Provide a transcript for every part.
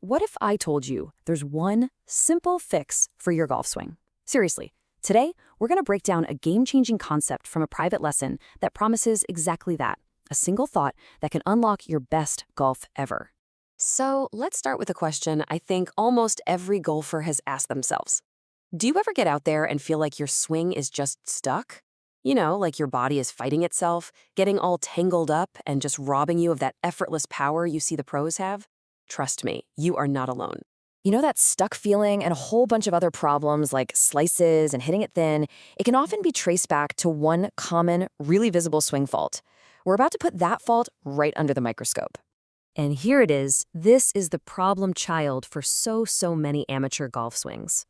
What if I told you there's one simple fix for your golf swing? Seriously, today we're going to break down a game-changing concept from a private lesson that promises exactly that, a single thought that can unlock your best golf ever. So let's start with a question I think almost every golfer has asked themselves. Do you ever get out there and feel like your swing is just stuck? You know, like your body is fighting itself, getting all tangled up and just robbing you of that effortless power you see the pros have? Trust me, you are not alone. You know that stuck feeling and a whole bunch of other problems like slices and hitting it thin, it can often be traced back to one common, really visible swing fault. We're about to put that fault right under the microscope. And here it is. This is the problem child for so many amateur golf swings.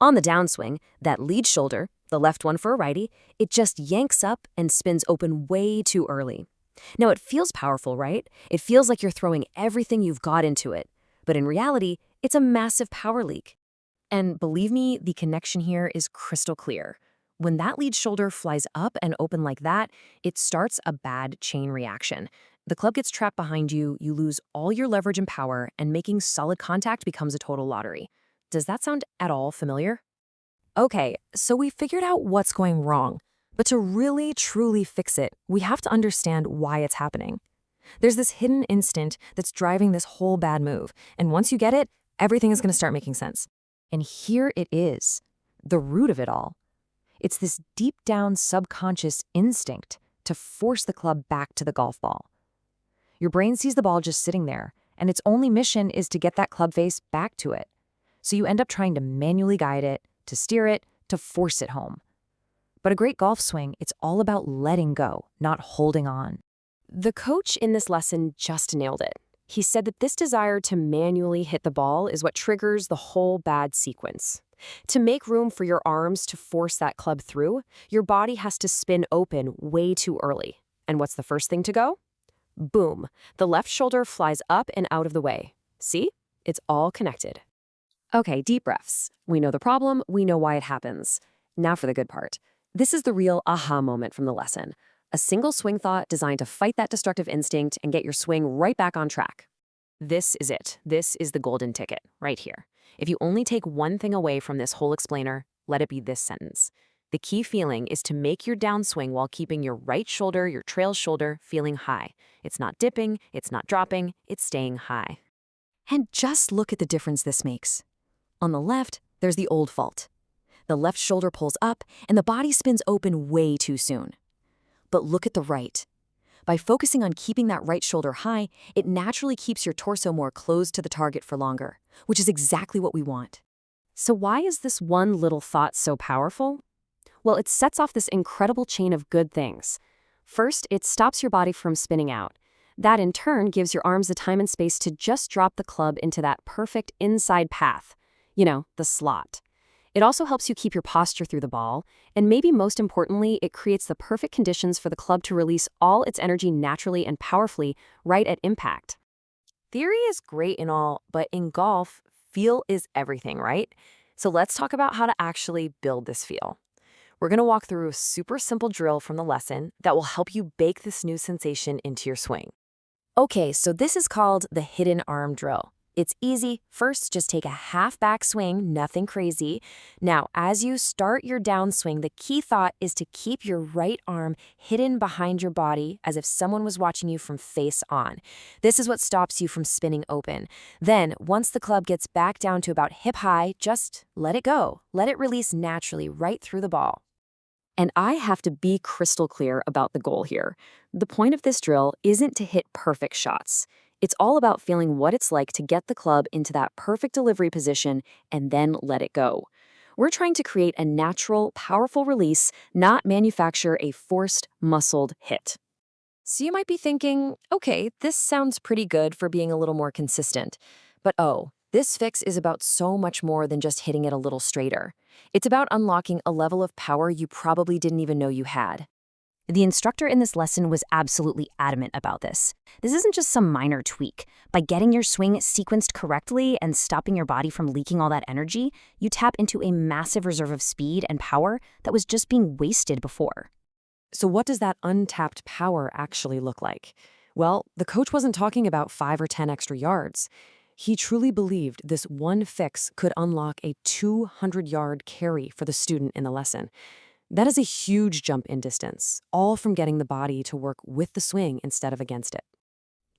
On the downswing, that lead shoulder, the left one for a righty, it just yanks up and spins open way too early. Now, it feels powerful, right? It feels like you're throwing everything you've got into it. But in reality, it's a massive power leak. And believe me, the connection here is crystal clear. When that lead shoulder flies up and open like that, it starts a bad chain reaction. The club gets trapped behind you, you lose all your leverage and power, and making solid contact becomes a total lottery. Does that sound at all familiar? Okay, so we figured out what's going wrong. But to really, truly fix it, we have to understand why it's happening. There's this hidden instinct that's driving this whole bad move, and once you get it, everything is going to start making sense. And here it is, the root of it all. It's this deep down subconscious instinct to force the club back to the golf ball. Your brain sees the ball just sitting there, and its only mission is to get that club face back to it. So you end up trying to manually guide it, to steer it, to force it home. But a great golf swing, it's all about letting go, not holding on. The coach in this lesson just nailed it. He said that this desire to manually hit the ball is what triggers the whole bad sequence. To make room for your arms to force that club through, your body has to spin open way too early. And what's the first thing to go? Boom, the left shoulder flies up and out of the way. See? It's all connected. Okay, deep breaths. We know the problem, we know why it happens. Now for the good part. This is the real aha moment from the lesson. A single swing thought designed to fight that destructive instinct and get your swing right back on track. This is it. This is the golden ticket, right here. If you only take one thing away from this whole explainer, let it be this sentence. The key feeling is to make your downswing while keeping your right shoulder, your trail shoulder, feeling high. It's not dipping, it's not dropping, it's staying high. And just look at the difference this makes. On the left, there's the old fault. The left shoulder pulls up, and the body spins open way too soon. But look at the right. By focusing on keeping that right shoulder high, it naturally keeps your torso more closed to the target for longer, which is exactly what we want. So why is this one little thought so powerful? Well, it sets off this incredible chain of good things. First, it stops your body from spinning out. That in turn gives your arms the time and space to just drop the club into that perfect inside path. You know, the slot. It also helps you keep your posture through the ball, and maybe most importantly, it creates the perfect conditions for the club to release all its energy naturally and powerfully right at impact. Theory is great and all, but in golf, feel is everything, right? So let's talk about how to actually build this feel. We're going to walk through a super simple drill from the lesson that will help you bake this new sensation into your swing. Okay, so this is called the hidden arm drill. It's easy. First, just take a half back swing, nothing crazy. Now, as you start your downswing, the key thought is to keep your right arm hidden behind your body as if someone was watching you from face on. This is what stops you from spinning open. Then, once the club gets back down to about hip high, just let it go. Let it release naturally right through the ball. And I have to be crystal clear about the goal here. The point of this drill isn't to hit perfect shots. It's all about feeling what it's like to get the club into that perfect delivery position and then let it go. We're trying to create a natural, powerful release, not manufacture a forced, muscled hit. So you might be thinking, okay, this sounds pretty good for being a little more consistent. But this fix is about so much more than just hitting it a little straighter. It's about unlocking a level of power you probably didn't even know you had. The instructor in this lesson was absolutely adamant about this. This isn't just some minor tweak. By getting your swing sequenced correctly and stopping your body from leaking all that energy, you tap into a massive reserve of speed and power that was just being wasted before. So what does that untapped power actually look like? Well, the coach wasn't talking about 5 or 10 extra yards. He truly believed this one fix could unlock a 200-yard carry for the student in the lesson. That is a huge jump in distance, all from getting the body to work with the swing instead of against it.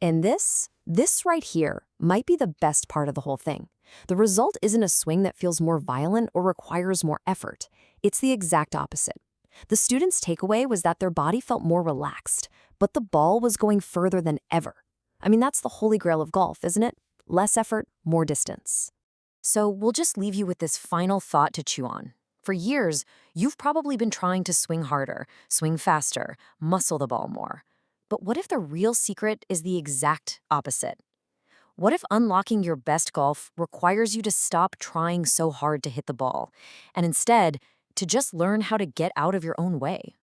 And this right here might be the best part of the whole thing. The result isn't a swing that feels more violent or requires more effort. It's the exact opposite. The students' takeaway was that their body felt more relaxed, but the ball was going further than ever. I mean, that's the holy grail of golf, isn't it? Less effort, more distance. So we'll just leave you with this final thought to chew on. For years, you've probably been trying to swing harder, swing faster, muscle the ball more. But what if the real secret is the exact opposite? What if unlocking your best golf requires you to stop trying so hard to hit the ball, and instead, to just learn how to get out of your own way?